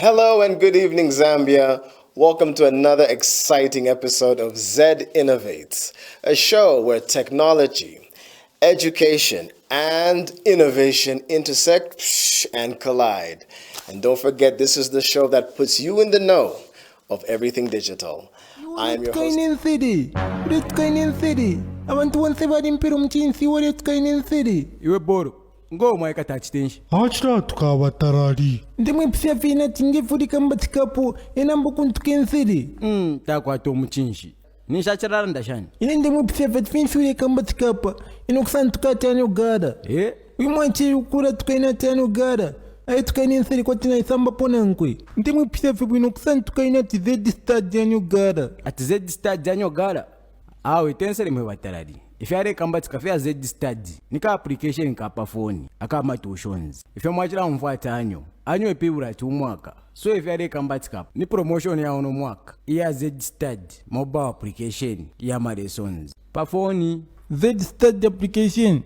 Hello and good evening, Zambia. Welcome to another exciting episode of Z-Innovates, a show where technology, education, and innovation intersect and collide. And don't forget, this is the show that puts you in the know of everything digital. I am your host. Abantu bonse bali mpira omukinsi wali tukaine nsiri iwe boro ngoma ikatachitenshi achira tukabatarari ndimwepisa fina tingefurika mbatikapo enambo kuntuke nsiri takwata omukinshi ninshakirara ndashani ine ndimwepisa fatfinshuri kambatikapa inokusantuka atani ogara wimwanchi ukura tukaine atani ogara aye tukaine nsiri kwatina isamba ponankwe ndimwepisa fibu inokusantuka ine ati ZStudy ani ogara ati ZStudy ani ogara awe tensere mwe batarari ife are kambati kafe ZStudy nika application kapa phone akama tuitions ife mwachira mfuata anyo epibura chumwaka so ife are kambati kapa ni promotion ya ono mwaka iya ZStudy mobile application ya lessons pa phone ZStudy application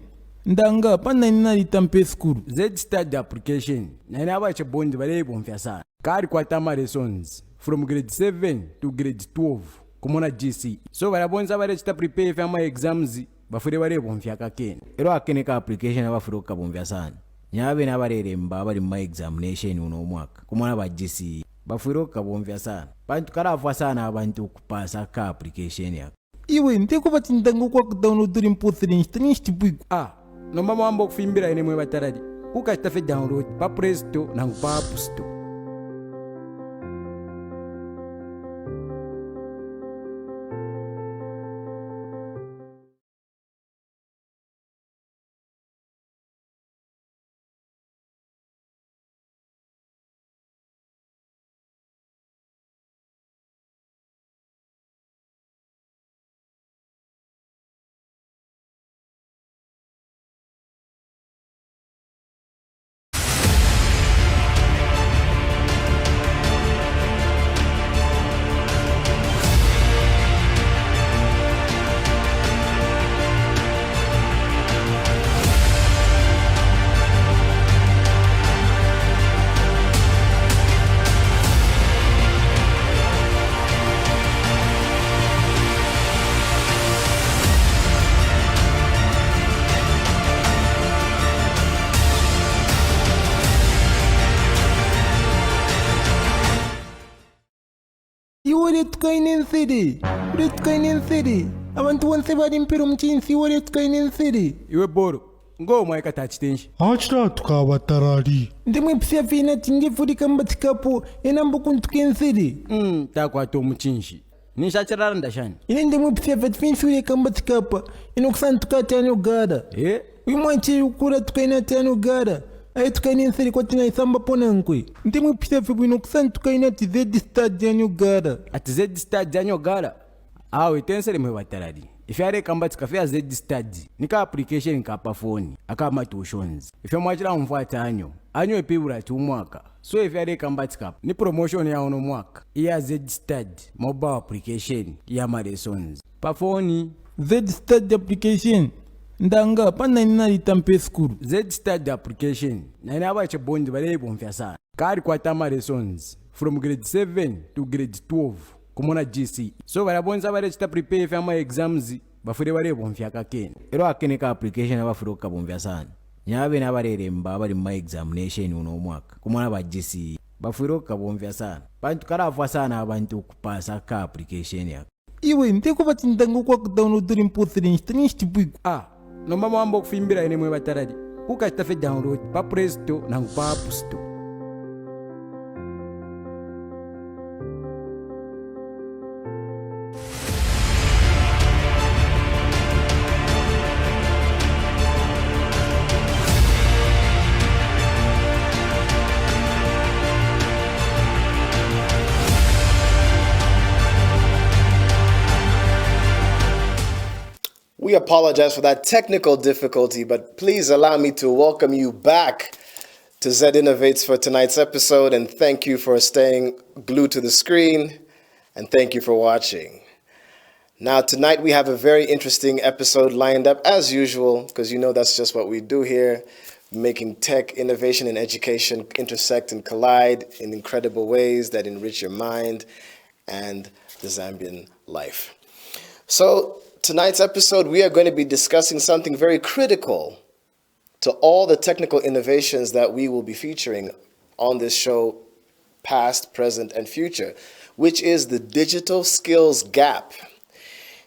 ndanga pana nina tampe school ZStudy application na ina abache bondi bale bomfya sana kari kwa lessons from grade 7 to grade 12 kumona GC so barabonza barechita prepare for exams bafure barebo mfyaka kene ero akene ka application abafure kabomvya sana nyabe nabareremba bari mu examination uno mwaka kumona ba GC bafure kabomvya sana bantu karafa sana abantu kupasa ka application ya iwe ndiko batindango kwa download import installation no mama ambo kufimbira ene mwe bataradi ukatafe download pa Play Store na pa App Store. tukaine nsiri abantu bonse bali mpira omukinsi wali tukaine nsiri iwe boro ngoma ikatachitenshi achira tukabatarari ndimwepisa fina tingefurika mbatikapo enambo kuntuke nsiri takwata omukinshi ninshakirara ndashani ine ndimwepisa fatfinshuri kambatikapa inokusantuka atani ogara wimwanchi ukura tukaine atani ogara aye tukaine nsiri kwatina isamba ponankwe ndimwepisa fibu inokusantuka ine ati ZStudy ani ogara ati ZStudy ani ogara awe tensere mwe batarari ife are kambati kafe ZStudy nika application kapa phone akama tuitions ife mwachira mfuata anyo epibura chumwaka so ife are kambati kapa ni promotion ya ono mwaka iya ZStudy mobile application ya lessons pa phone ZStudy application ndanga pana nina tampe school ZStudy application na ina abache bondi bale bomfya sana kari kwa lessons from grade 7 to grade 12 kumona GC so barabonza barechita prepare for exams bafure barebo mfyaka kene ero akene ka application abafure kabomvya sana nyabe nabareremba bari mu examination uno mwaka kumona ba GC bafure kabomvya sana bantu karafa sana abantu kupasa ka application ya iwe ndiko batindango kwa download import installation no mama ambo kufimbira ene mwe bataradi ukatafe download pa Play Store na pa App Store. We apologize for that technical difficulty, but please allow me to welcome you back to Z-Innovates for tonight's episode, and thank you for staying glued to the screen, and thank you for watching. Now, tonight we have a very interesting episode lined up, as usual, because you know that's just what we do here. making tech, innovation, and education intersect and collide in incredible ways that enrich your mind and the Zambian life. So tonight's episode, we are going to be discussing something very critical to all the technical innovations that we will be featuring on this show, past, present, and future, which is the digital skills gap.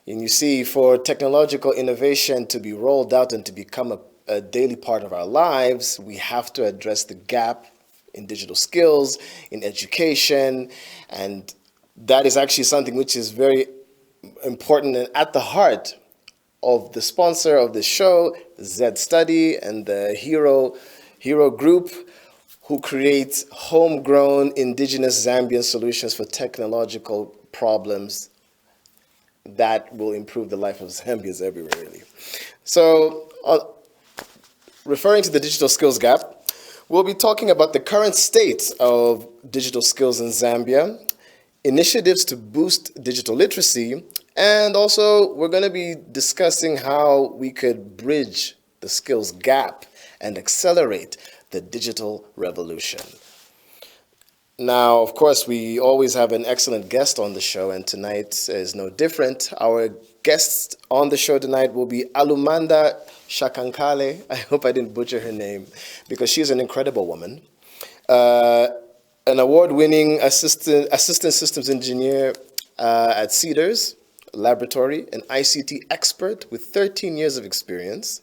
And you see, for technological innovation to be rolled out and to become a daily part of our lives, we have to address the gap in digital skills, in education, and that is actually something which is very important and at the heart of the sponsor of the show, ZStudy, and the Hero Group, who creates homegrown indigenous Zambian solutions for technological problems that will improve the life of Zambians everywhere, really. So, referring to the digital skills gap, we'll be talking about the current state of digital skills in Zambia, initiatives to boost digital literacy, and also we're going to be discussing how we could bridge the skills gap and accelerate the digital revolution. Now, of course, we always have an excellent guest on the show, and tonight is no different. Our guest on the show tonight will be Alumanda Shakankale. I hope I didn't butcher her name, because she's an incredible woman. An award-winning assistant systems engineer at Cedars Laboratory, an ICT expert with 13 years of experience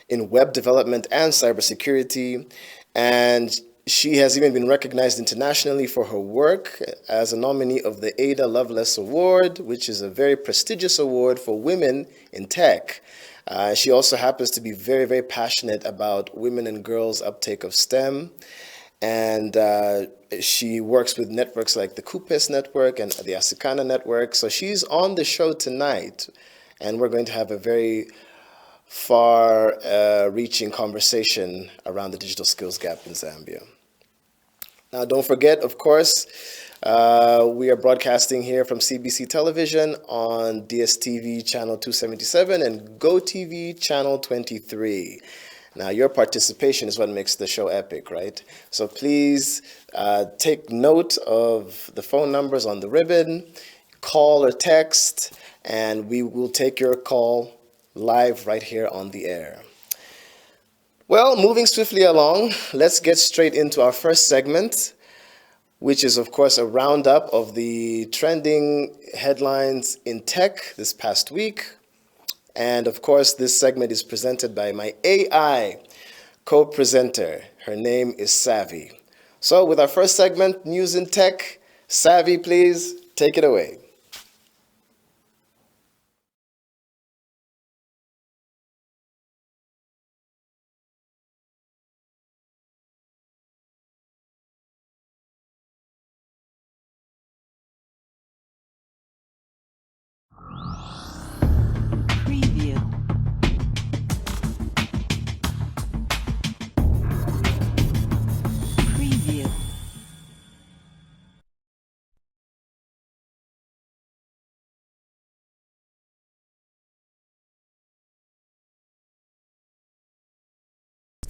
in web development and cybersecurity, and she has even been recognized internationally for her work as a nominee of the Ada Lovelace Award, which is a very prestigious award for women in tech. She also happens to be very, very passionate about women and girls' uptake of STEM, and she works with networks like the Kupes Network and the Asikana Network. So she's on the show tonight, and we're going to have a very far-reaching conversation around the digital skills gap in Zambia. Now, don't forget, of course, we are broadcasting here from CBC Television on DSTV channel 277 and GoTV channel 23. Now, your participation is what makes the show epic, right? So please take note of the phone numbers on the ribbon, call or text, and we will take your call live right here on the air. Well, moving swiftly along, let's get straight into our first segment, which is, of course, a roundup of the trending headlines in tech this past week. And, of course, this segment is presented by my AI co-presenter. Her name is Savvy. So with our first segment, News in Tech, Savvy, please take it away.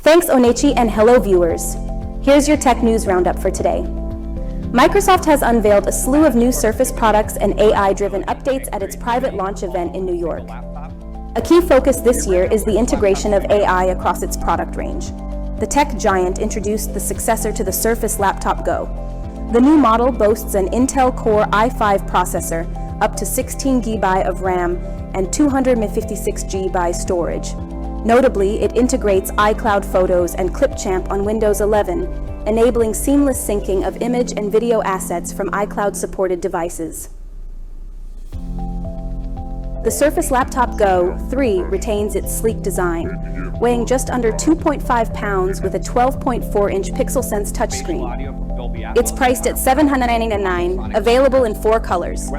Thanks, Onechi, and hello, viewers. Here's your tech news roundup for today. Microsoft has unveiled a slew of new Surface products and AI-driven updates at its private launch event in New York. A key focus this year is the integration of AI across its product range. The tech giant introduced the successor to the Surface Laptop Go. The new model boasts an Intel Core i5 processor, up to 16 GB of RAM, and 256 GB storage. Notably, it integrates iCloud Photos and Clipchamp on Windows 11, enabling seamless syncing of image and video assets from iCloud-supported devices. The Surface Laptop Go 3 retains its sleek design, weighing just under 2.5 pounds with a 12.4-inch PixelSense touchscreen. It's priced at $799, available in 4 colors: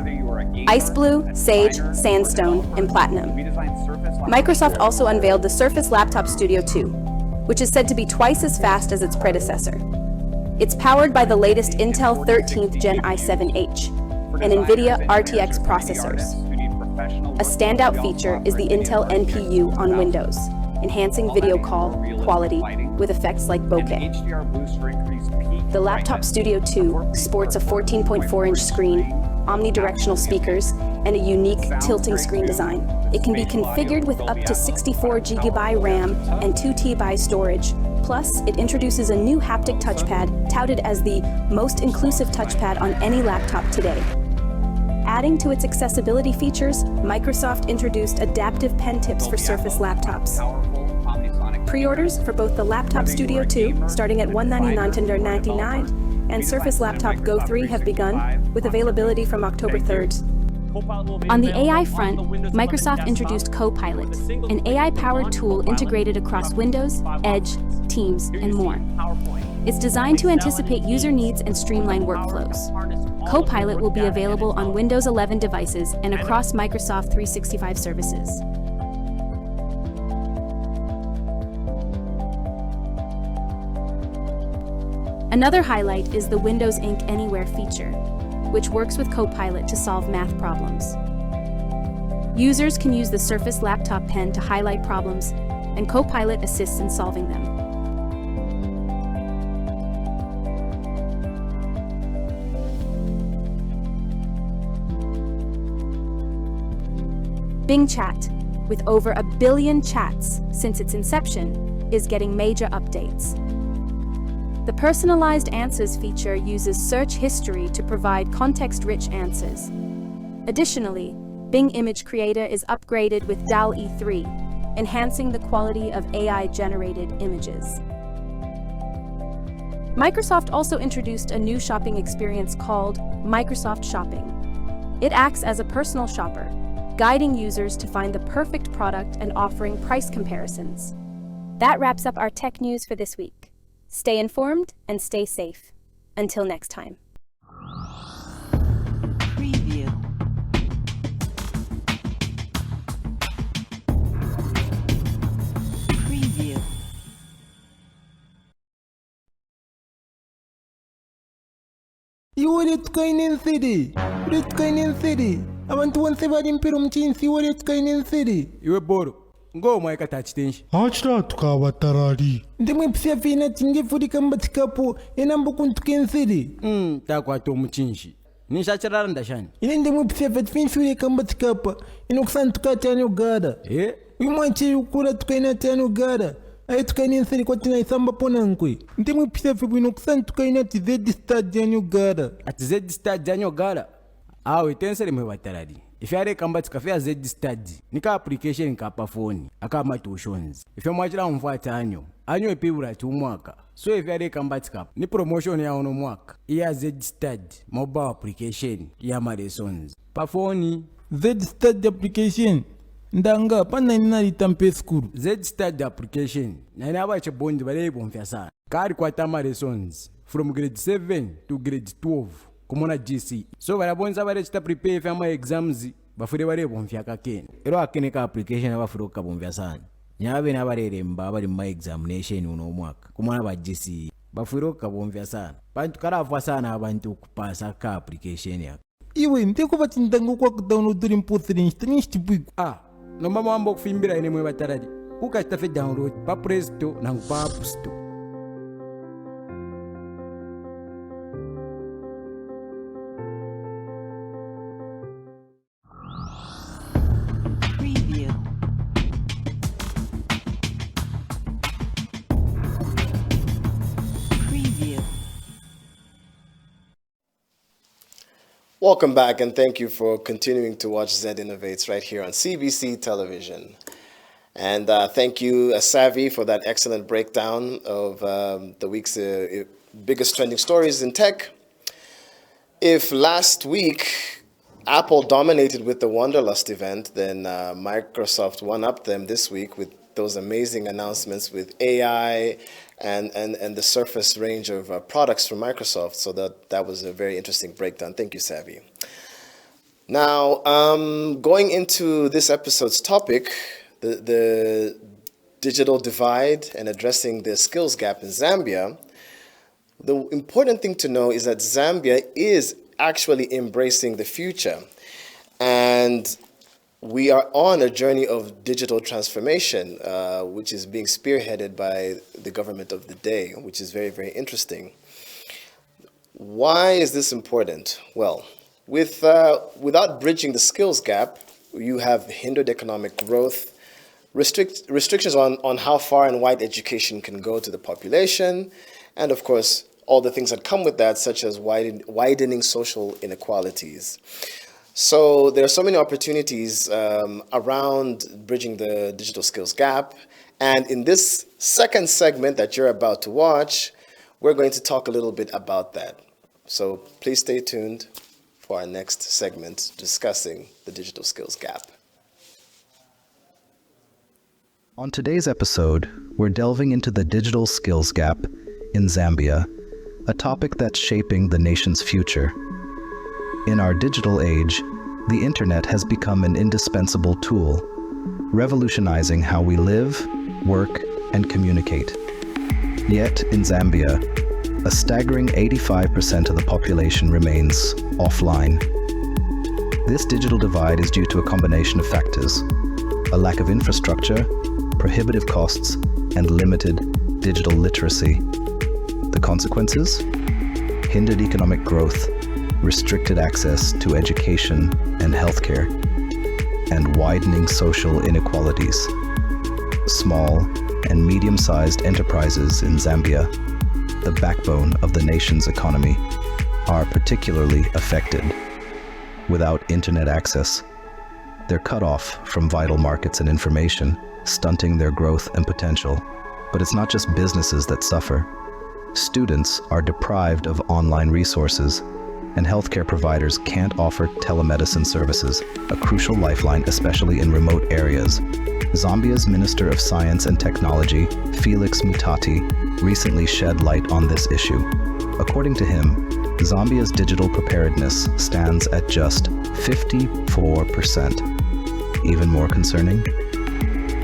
Ice Blue, Sage, Sandstone, and Platinum. Microsoft also unveiled the Surface Laptop Studio 2, which is said to be twice as fast as its predecessor. It's powered by the latest Intel 13th Gen i7H and NVIDIA RTX processors. A standout feature is the Intel NPU on Windows, enhancing video call quality with effects like bokeh. The Laptop Studio 2 sports a 14.4-inch screen, omnidirectional speakers, and a unique tilting screen design. It can be configured with up to 64 GB RAM and 2 TB storage. Plus, it introduces a new haptic touchpad touted as the most inclusive touchpad on any laptop today. Adding to its accessibility features, Microsoft introduced adaptive pen tips for Surface laptops. Pre-orders for both the Laptop Studio 2, starting at $199 and Surface Laptop Go 3 have begun, with availability from October 3rd. On the AI front, Microsoft introduced Copilot, an AI-powered tool integrated across Windows, Edge, Teams, and more. It's designed to anticipate user needs and streamline workflows. Copilot will be available on Windows 11 devices and across Microsoft 365 services. Another highlight is the Windows Ink Anywhere feature, which works with Copilot to solve math problems. Users can use the Surface Laptop Pen to highlight problems, and Copilot assists in solving them. Bing Chat, with over 1 billion chats since its inception, is getting major updates. The Personalized Answers feature uses search history to provide context-rich answers. Additionally, Bing Image Creator is upgraded with DALL-E 3, enhancing the quality of AI-generated images. Microsoft also introduced a new shopping experience called Microsoft Shopping. It acts as a personal shopper, guiding users to find the perfect product and offering price comparisons. That wraps up our tech news for this week. Stay informed and stay safe. Until next time. Preview. Preview. iwe letukainensere abantu bonse bali mpero mukinsi iwe letukainensere iwe boro ngomwe ikatachitenshi Achira tukabatarari. ndimwe pisia fina tingefurika mbatikapo enambo kuntukensere takwata omukinshi ninshakirara ndashani ine ndimwe pisia fatifinfurika mbatikapa inokusana tukatani ogara wimwanche ukura tukaina tani ogara aye tukainensere kwatina isamba ponankwe ndimwe pisia fibu inokusana tukaina ti ZStudy ani ogara ati ZStudy ani ogara awe tensere mwe batarari ifyare kamba tikafya ZStudy nika application kapa phone akama tuitions ifya mwachira mfuata anyo epibura ti umwaka so ifyare kamba tikapa ni promotion ya ono mwaka iya ZStudy mobile application ya ma lessons pa phone ZStudy application ndanga pana nina tampe school ZStudy application na ina abache bondi bale bomfya sana kari kwata ma lessons from grade 7 to grade 12 kumona GC so barabonza barechita prepare for my exams bafure barebo mfyaka kene ero akene ka application abafuro kabomvya sana nyabe nabareremba bari mu examination uno mwaka kumona ba GC bafuro kabomvya sana bantu karafa sana abantu kupasa ka application ya iwe ndiko batindango kwa download impotri instinistipiku no mama ambo kufimbira ine mwe bataradi ukatafe download pa Play Store na pa App Store. Welcome back, and thank you for continuing to watch Z-Innovates right here on CBC Television. And thank you, Savvy, for that excellent breakdown of the week's biggest trending stories in tech. If last week Apple dominated with the Wanderlust event, then Microsoft one-upped them this week with those amazing announcements with AI and the Surface range of products from Microsoft. So that was a very interesting breakdown. Thank you, Savvy. Now, going into this episode's topic, the digital divide and addressing the skills gap in Zambia, the important thing to know is that Zambia is actually embracing the future. And we are on a journey of digital transformation, which is being spearheaded by the government of the day, which is very, very interesting. Why is this important? Well, without bridging the skills gap, you have hindered economic growth, restrictions on how far and wide education can go to the population, and of course, all the things that come with that, such as widening social inequalities. So there are so many opportunities around bridging the digital skills gap. And in this second segment that you're about to watch, we're going to talk a little bit about that. So please stay tuned for our next segment discussing the digital skills gap. On today's episode, we're delving into the digital skills gap in Zambia, a topic that's shaping the nation's future. In our digital age, the internet has become an indispensable tool, revolutionizing how we live, work, and communicate. Yet, in Zambia, a staggering 85% of the population remains offline. This digital divide is due to a combination of factors: a lack of infrastructure, prohibitive costs, and limited digital literacy. The consequences? Hindered economic growth, restricted access to education and healthcare, and widening social inequalities. Small and medium-sized enterprises in Zambia, the backbone of the nation's economy, are particularly affected. Without internet access, they're cut off from vital markets and information, stunting their growth and potential. But it's not just businesses that suffer. Students are deprived of online resources, and healthcare providers can't offer telemedicine services, a crucial lifeline especially in remote areas. Zambia's Minister of Science and Technology, Felix Mutati, recently shed light on this issue. According to him, Zambia's digital preparedness stands at just 54%. Even more concerning?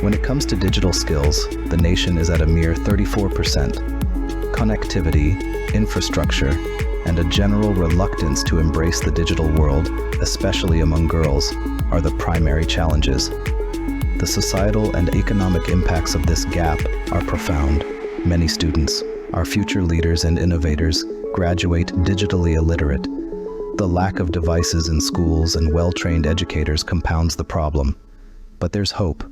When it comes to digital skills, the nation is at a mere 34%. Connectivity, infrastructure, and a general reluctance to embrace the digital world, especially among girls, are the primary challenges. The societal and economic impacts of this gap are profound. Many students, our future leaders and innovators, graduate digitally illiterate. The lack of devices in schools and well-trained educators compounds the problem. But there's hope.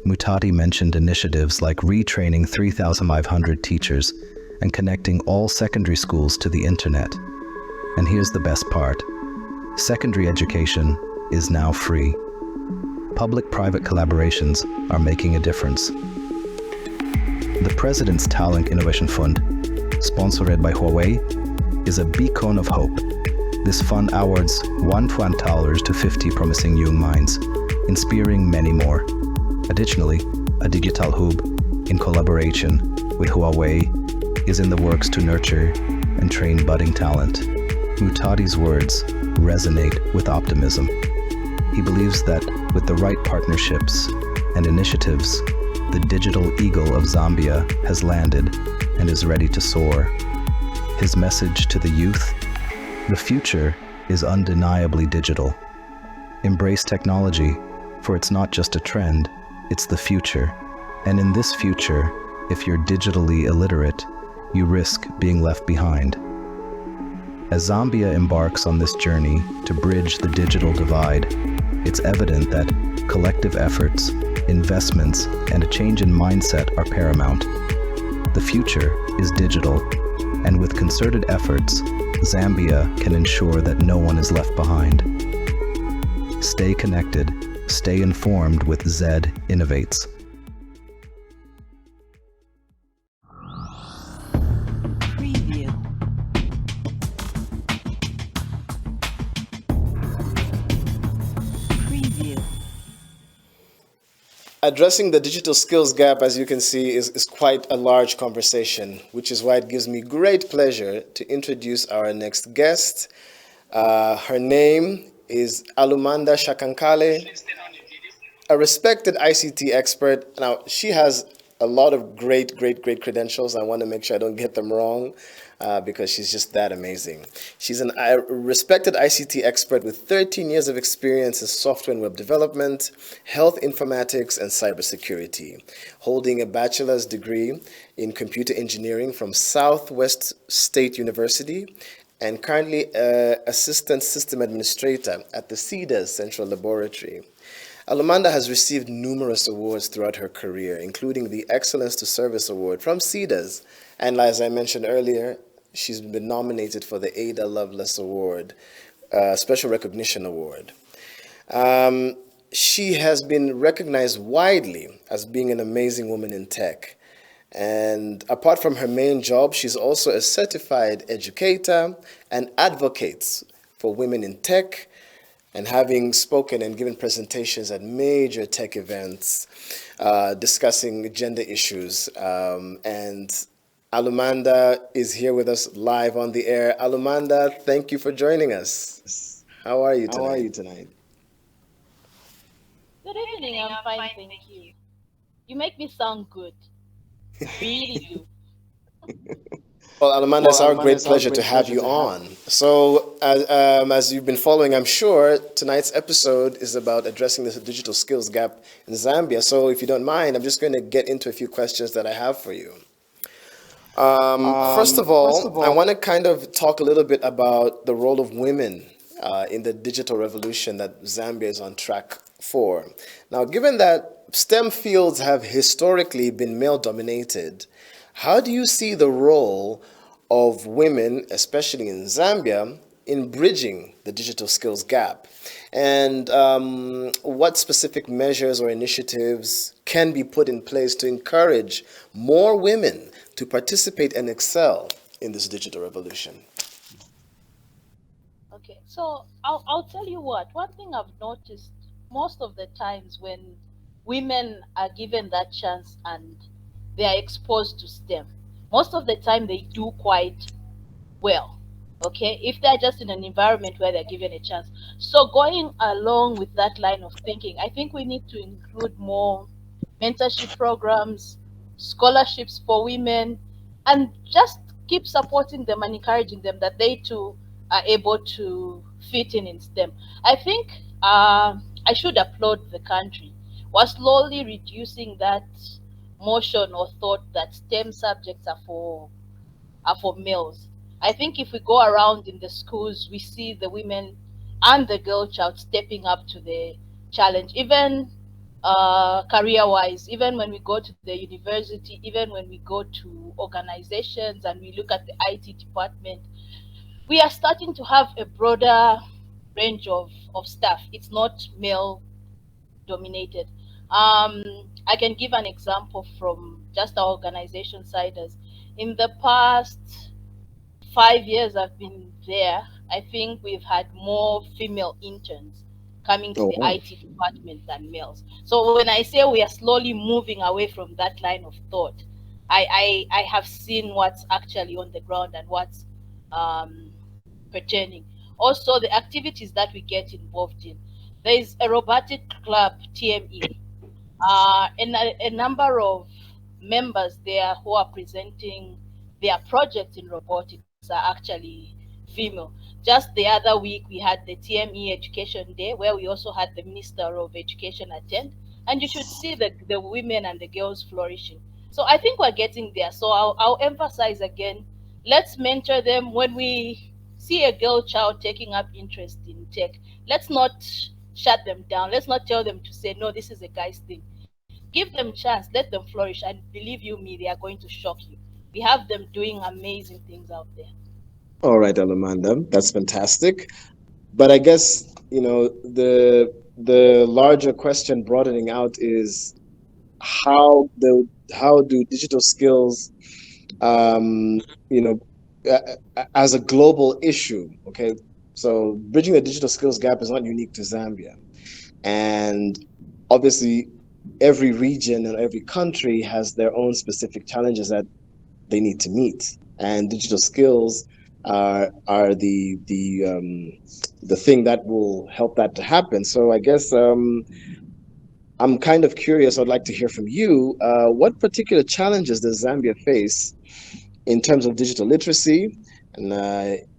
Mutati mentioned initiatives like retraining 3,500 teachers and connecting all secondary schools to the internet. And here's the best part. Secondary education is now free. Public-private collaborations are making a difference. The President's Talent Innovation Fund, sponsored by Huawei, is a beacon of hope. This fund awards $1 to 50 promising young minds, inspiring many more. Additionally, a digital hub in collaboration with Huawei is in the works to nurture and train budding talent. Mutati's words resonate with optimism. He believes that with the right partnerships and initiatives, the digital eagle of Zambia has landed and is ready to soar. His message to the youth: the future is undeniably digital. Embrace technology, for it's not just a trend, it's the future. And in this future, if you're digitally illiterate, you risk being left behind. As Zambia embarks on this journey to bridge the digital divide, it's evident that collective efforts, investments, and a change in mindset are paramount. The future is digital, and with concerted efforts, Zambia can ensure that no one is left behind. Stay connected, stay informed with Z-Innovates. Preview. Preview. Addressing the digital skills gap, as you can see, is quite a large conversation, which is why it gives me great pleasure to introduce our next guest. Her name is Alumanda Shakankale, a respected ICT expert. Now, she has a lot of great, great, great credentials. I want to make sure I don't get them wrong because she's just that amazing. She's a respected ICT expert with 13 years of experience in software and web development, health informatics, and cybersecurity, holding a bachelor's degree in computer engineering from Southwest State University, and currently assistant system administrator at the CEDAS Central Laboratory. Alumanda has received numerous awards throughout her career, including the Excellence to Service Award from CEDAS, and as I mentioned earlier, she's been nominated for the Ada Lovelace Award, Special Recognition Award. She has been recognized widely as being an amazing woman in tech. And apart from her main job, she's also a certified educator and advocates for women in tech, and having spoken and given presentations at major tech events discussing gender issues. And Alumanda is here with us live on the air. Alumanda, thank you for joining us. How are you tonight? Good evening, I'm fine, thank you. You make me sound good. Really do. Well, Alumanda, it's our great pleasure to have you on. So, as you've been following, I'm sure tonight's episode is about addressing this digital skills gap in Zambia. So, if you don't mind, I'm just going to get into a few questions that I have for you. First of all, I want to kind of talk a little bit about the role of women in the digital revolution that Zambia is on track for. Now, given that STEM fields have historically been male-dominated, how do you see the role of women, especially in Zambia, in bridging the digital skills gap? And what specific measures or initiatives can be put in place to encourage more women to participate and excel in this digital revolution? Okay, so I'll tell you what. One thing I've noticed most of the times when women are given that chance and they are exposed to STEM, most of the time they do quite well. Okay, if they're just in an environment where they're given a chance. So going along with that line of thinking, I think we need to include more mentorship programs, scholarships for women, and just keep supporting them and encouraging them that they too are able to fit in STEM. I think I should applaud the country. We're slowly reducing that motion or thought that STEM subjects are for males. I think if we go around in the schools, we see the women and the girl child stepping up to the challenge, even career wise, even when we go to the university, even when we go to organizations and we look at the IT department, we are starting to have a broader range of staff. It's not male dominated. I can give an example from just our organization side. As in the past 5 years I've been there, I think we've had more female interns coming to Oh, the wow. IT department than males. So when I say we are slowly moving away from that line of thought, I have seen what's actually on the ground and what's um, pertaining. Also, the activities that we get involved in. There is a robotic club, TME, and a number of members there who are presenting their projects in robotics are actually female. Just the other week, we had the TME Education Day, where we also had the Minister of Education attend, and you should see the women and the girls flourishing. So I think we're getting there. So I'll emphasize again, let's mentor them. When we see a girl child taking up interest in tech, let's not shut them down. Let's not tell them to say, no, this is a guy's thing. Give them chance, let them flourish, and believe you me, they are going to shock you. We have them doing amazing things out there. All right, Alamanda, that's fantastic. But I guess, the larger question broadening out is how do digital skills, um, you know, as a global issue, okay? So bridging the digital skills gap is not unique to Zambia. And obviously, every region and every country has their own specific challenges that they need to meet. And digital skills are the thing that will help that to happen. So I guess I'm kind of curious. I'd like to hear from you. What particular challenges does Zambia face in terms of digital literacy? And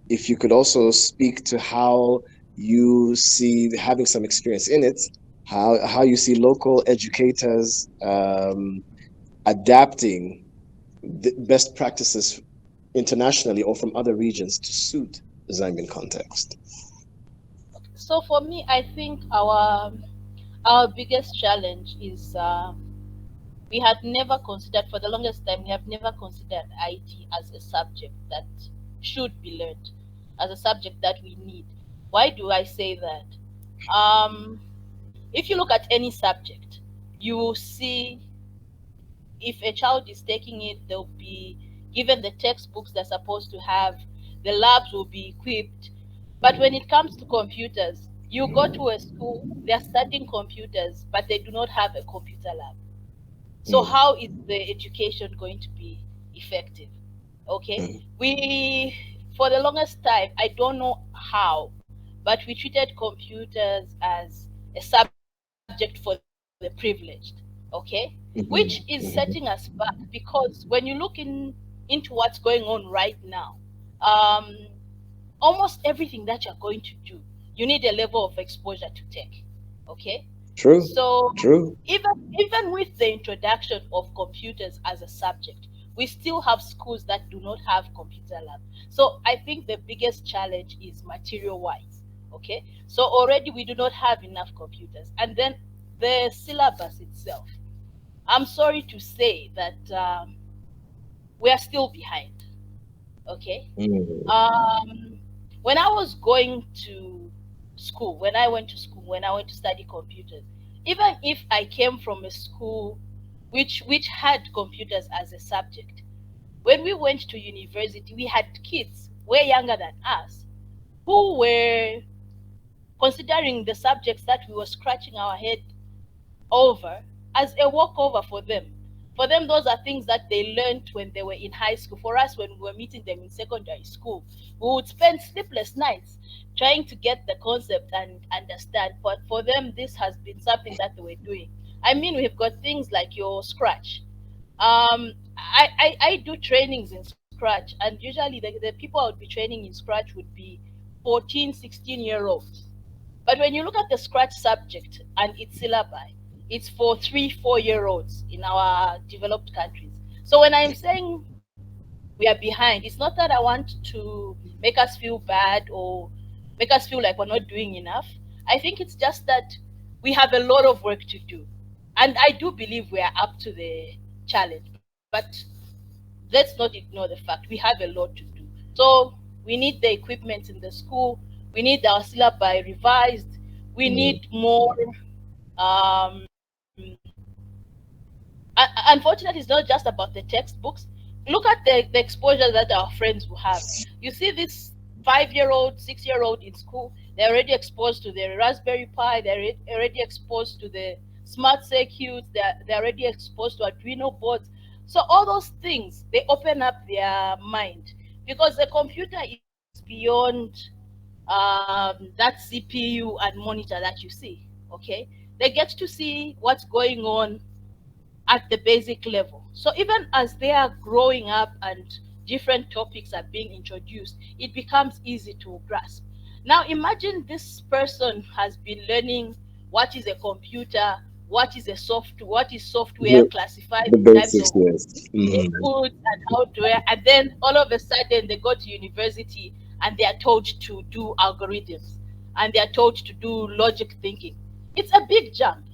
if you could also speak to how you see having some experience in it, how you see local educators adapting the best practices internationally or from other regions to suit the Zambian context. So for me, I think our biggest challenge is we had never considered, for the longest time, we have never considered IT as a subject that should be learned, as a subject that we need. Why do I say that? If you look at any subject, you will see if a child is taking it, they'll be given the textbooks they're supposed to have, the labs will be equipped. But when it comes to computers, you go to a school, they're studying computers, but they do not have a computer lab. So Mm, how is the education going to be effective? Okay, mm, we for the longest time, I don't know how, but we treated computers as a subject for the privileged. Okay, which is setting mhm, us back mhm. because when you look into what's going on right now, um, almost everything that you're going to do, you need a level of exposure to tech. Okay, True, so true. even with the introduction of computers as a subject, we still have schools that do not have computer lab. So I think the biggest challenge is material wise. Okay, so already we do not have enough computers, and then the syllabus itself. I'm sorry to say that we are still behind. Okay, Mm, um, when I was going to school, when I went to study computers, even if I came from a school which had computers as a subject, when we went to university, we had kids way younger than us who were considering the subjects that we were scratching our head over as a walkover for them. For them, those are things that they learned when they were in high school. For us, when we were meeting them in secondary school, we would spend sleepless nights trying to get the concept and understand. But for them, this has been something that they were doing. I mean, we've got things like your Scratch. I do trainings in Scratch, and usually the people I would be training in Scratch would be 14, 16-year-olds. But when you look at the Scratch subject and its syllabi, it's for 3, 4-year-olds in our developed countries. So when I'm saying we are behind, it's not that I want to make us feel bad or make us feel like we're not doing enough. I think it's just that we have a lot of work to do. And I do believe we are up to the challenge. But let's not ignore the fact we have a lot to do. So we need the equipment in the school, we need our syllabi revised, we mm. need more um, unfortunately, it's not just about the textbooks. Look at the exposure that our friends will have. You see this 5-year-old, 6-year-old in school, they're already exposed to the Raspberry Pi, they're already exposed to the smart circuits, they're already exposed to Arduino boards. So all those things, they open up their mind because the computer is beyond that CPU and monitor that you see. Okay, they get to see what's going on at the basic level. So even as they are growing up and different topics are being introduced, it becomes easy to grasp. Now imagine this person has been learning what is a computer, what is software The, classified the in types basics, of yes. Mhm. inputs and hardware, and then all of a sudden they go to university and they are told to do algorithms and they are told to do logic thinking. It's a big jump,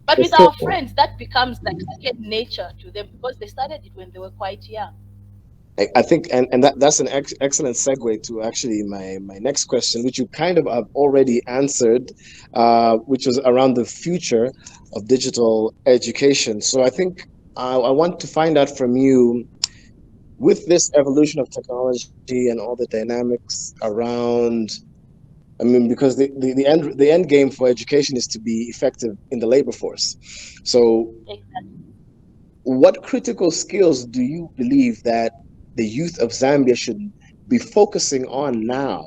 but with our So, friends, that becomes like second nature to them because they started it when they were quite young. I think, and that's an excellent segue to actually my next question, which you kind of have already answered, which was around the future of digital education. So I think I want to find out from you, with this evolution of technology and all the dynamics around. I mean, because the end game for education is to be effective in the labor force. So Exactly. what critical skills do you believe that the youth of Zambia should be focusing on now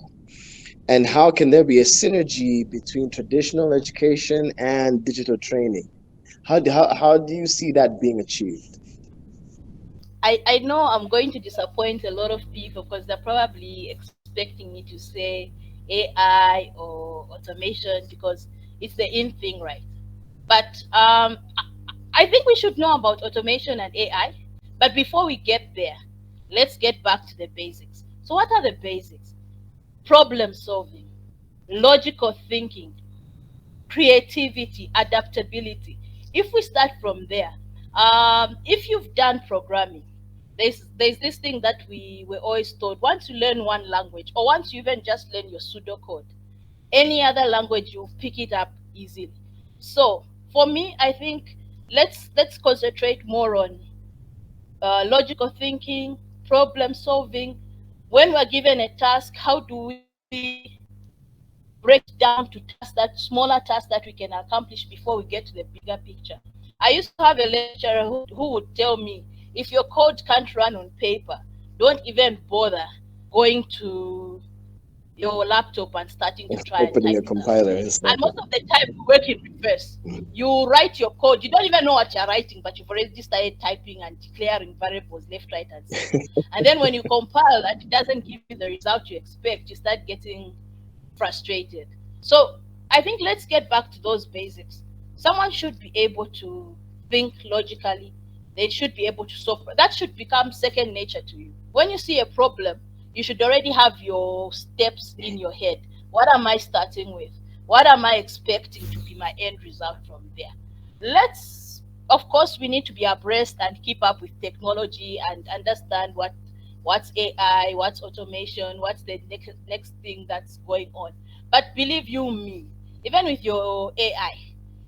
And how can there be a synergy between traditional education and digital training? How do you see that being achieved? I know I'm going to disappoint a lot of people because they're probably expecting me to say AI or automation because it's the in thing, right? But I think we should know about automation and AI. But before we get there, let's get back to the basics. So, what are the basics? Problem solving, logical thinking, creativity, adaptability. If we start from there, if you've done programming, there's this thing that we were always taught: once you learn one language, or once you even just learn your pseudocode, any other language you pick it up easily. So for me, I think let's concentrate more on logical thinking, problem solving. When we're given a task, how do we break it down to tasks, that smaller tasks that we can accomplish before we get to the bigger picture? I used to have a lecturer who would tell me, if your code can't run on paper, don't even bother going to your laptop and starting to try and Opening type a it out. compiler and stuff. And most of the time, we work in reverse. You write your code, you don't even know what you're writing, but you've already started typing and declaring variables left, right, and center. And then when you compile and it doesn't give you the result you expect, you start getting frustrated. So I think let's get back to those basics. Someone should be able to think logically. They should be able to solve. That should become second nature to you. When you see a problem, you should already have your steps in your head. What am I starting with? What am I expecting to be my end result from there? Let's, of course, we need to be abreast and keep up with technology and understand what's AI, what's automation, what's the next thing that's going on. But believe you me, even with your AI,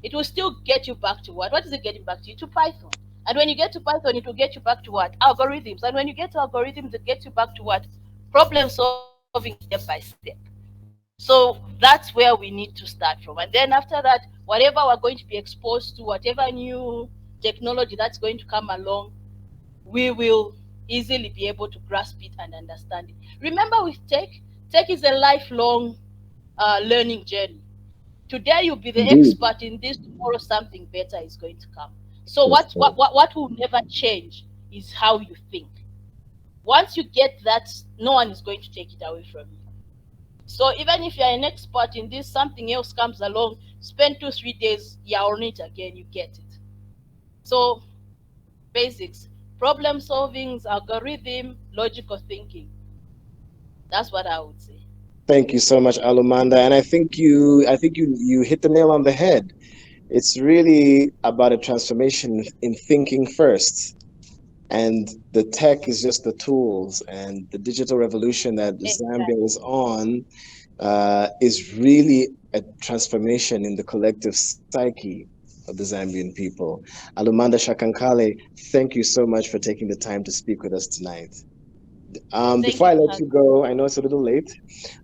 it will still get you back to what? What is it getting back to you? To Python. And when you get to Python, it will get you back to what? Algorithms. And when you get to algorithms, it gets you back to what? Problem solving step by step. So that's where we need to start from. And then after that, whatever we're going to be exposed to, whatever new technology that's going to come along, we will easily be able to grasp it and understand it. Remember, with tech is a lifelong learning journey. Today you'll be the Indeed. expert in this, tomorrow something better is going to come. So what will never change is how you think. Once you get that, no one is going to take it away from you. So even if you're an expert in this, something else comes along, spend 2 3 days, you're on it again, you get it. So basics: problem solving, algorithm, logical thinking. That's what I would say. Thank you so much, Alumanda. And I think you hit the nail on the head. It's really about a transformation in thinking first. And the tech is just the tools, and the digital revolution that Zambia is on is really a transformation in the collective psyche of the Zambian people. Alumanda Shakankale, thank you so much for taking the time to speak with us tonight. Thank Before you I for let having you me. go, I know it's a little late.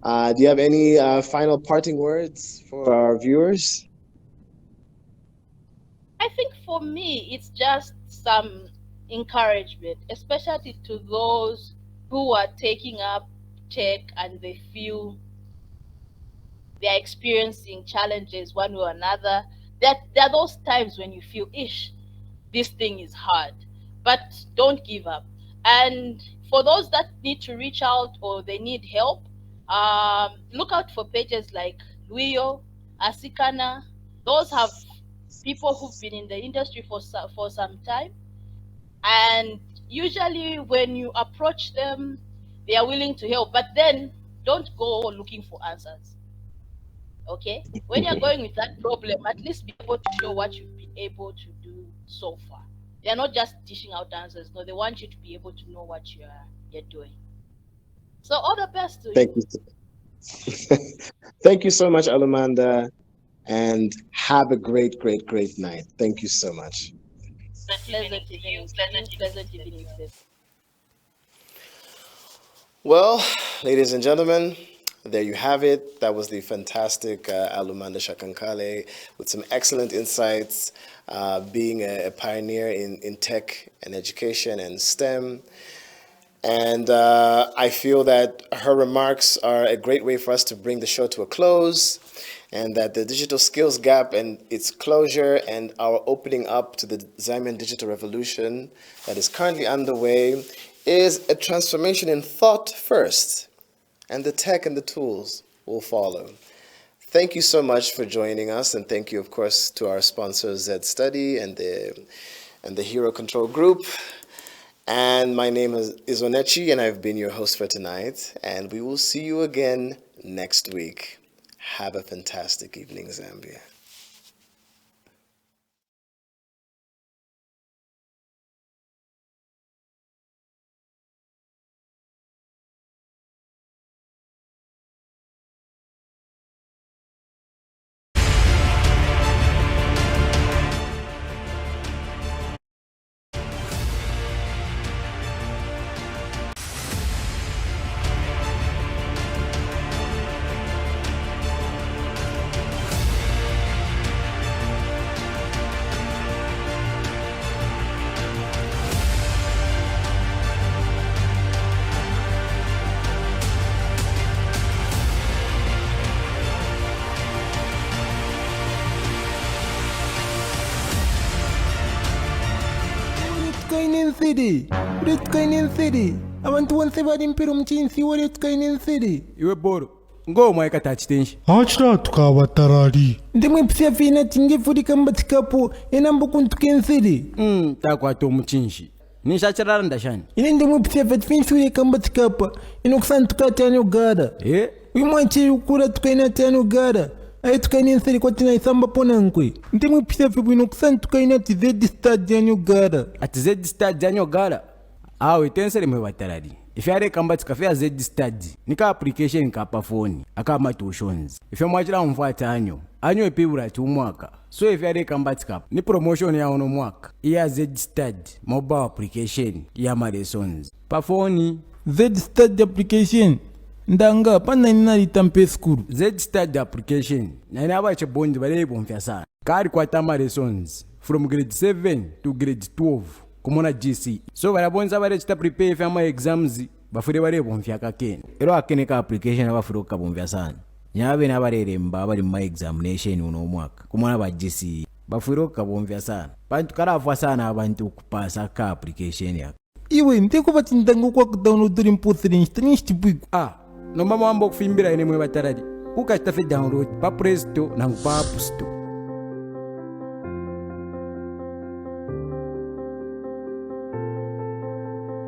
Do you have any final parting words for our viewers? I think for me, it's just some encouragement, especially to those who are taking up tech and they feel they're experiencing challenges one way or another. That there are those times when you feel, ish, this thing is hard, but don't give up. And for those that need to reach out or they need help, look out for pages like Luio, Asikana. Those have people who've been in the industry for some time, and usually when you approach them, they are willing to help. But then don't go looking for answers. Okay, when you're going with that problem, at least be able to show what you've been able to do so far. They're not just dishing out answers. No, they want you to be able to know what you're doing. So all the best to Thank you. you. Thank you so much, Alumanda, and have a great, great, great night. Thank you so much. Pleasant evening to you. Pleasant evening to everyone. Well, ladies and gentlemen, there you have it. That was the fantastic Alumanda Shakankale with some excellent insights, being a pioneer in tech and education and STEM. And I feel that her remarks are a great way for us to bring the show to a close, and that the digital skills gap and its closure and our opening up to the Zambian digital revolution that is currently underway is a transformation in thought first, and the tech and the tools will follow. Thank you so much for joining us, and thank you, of course, to our sponsors, ZStudy and the Hero Control Group. And my name is Onechi, and I've been your host for tonight, and we will see you again next week. Have a fantastic evening, Zambia. abantu bonse bali mpira omukinsi wali tukaine ensiri iwe boro ngoma ikatachitenshi achira tukabatarari ndimwe pisia fina tingefurika mbatikapo enambo kuntuka ensiri takwata omukinshi ninshachirara ndashani ine ndimwe pisia fatfinsurika mbatikapa inokusantuka tani ogara wimwanchi ukura tukaina tani ogara ayi tukaine ensiri kwatina isamba ponankwe ndimwe pisia fibu inokusantuka ati ZStudy ani ogara ati ZStudy ani ogara awe tensere mwe batarari ifyare kamba tikafya ZStudy nika application kapa phone akama tuitions ifya mwachira mfuata anyo epibura umwaka so ifyare kamba tikapa ni promotion ya ono mwaka iya ZStudy mobile application ya ma lessons pa phone ZStudy application ndanga pana nina tampe school ZStudy application na ina abache bondi bale bomfya sana kari kwa tama lessons from grade 7 to grade 12 kumona GC so barabonza bare chita prepare for my exams bafure bare bomfya kakene ero akene ka application abafure ka bomfya sana nyabe na bareremba bari my examination uno mwaka kumona ba GC bafure ka bomfya sana bantu karafa sana abantu kupasa ka application ya iwe ndiko batindango kwa download impotri instance no mama mambo kufimbira ine mwe bataradi ukachita fe download pa Play Store na pa App Store